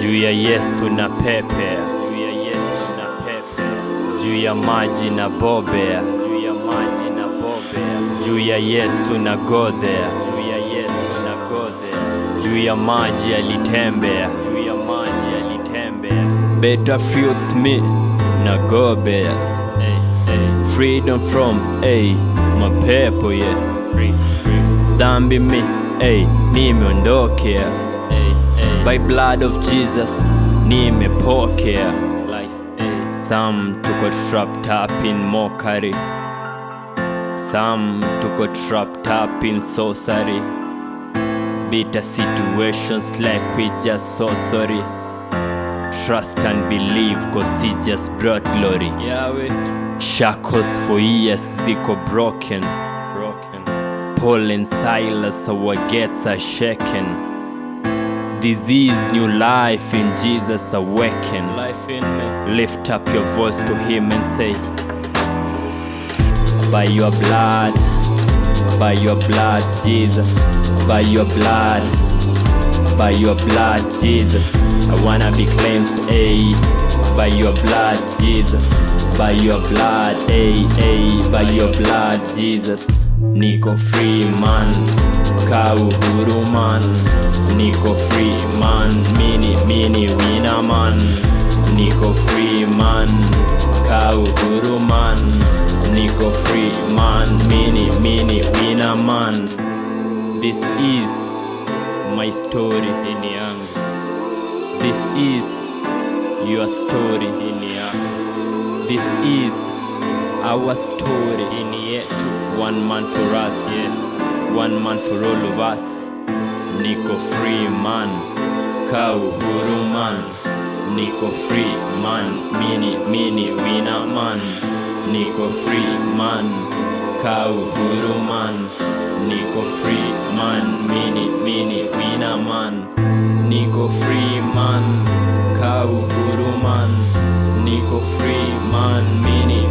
juu ya Yesu na pepea, juu ya maji na bobea, juu ya Yesu na godhea, juu ya maji alitembea, better fruits me na gobea, freedom from mapepo dhambi mi nimeondokea, by blood of Jesus nimepokea. Some tuko trapped up in mockery, some tuko trapped up in sorcery, bitter situations like we just so sorry. Trust and believe cause he just brought glory. Shackles for years ziko broken. Paul and Silas, our gates are shaken. This is new life in Jesus awaken. Lift up your voice to him and say, by your blood Jesus, by your blood Jesus, I wanna be cleansed, by your blood Jesus, by your blood, by your blood Jesus. Niko free man, ka uhuru man, niko free man, mini winner man, niko free man, ka uhuru man, niko free man, mini winner man. This is my story in young. This is your story in young. This is our story in yetu. One man for us, one man for all of us. Niko free man, ka uhuru man, niko free man, mini winner man, niko free man, ka uhuru man, niko free man, mini winner man, niko free man, ka uhuru man, niko free man, mini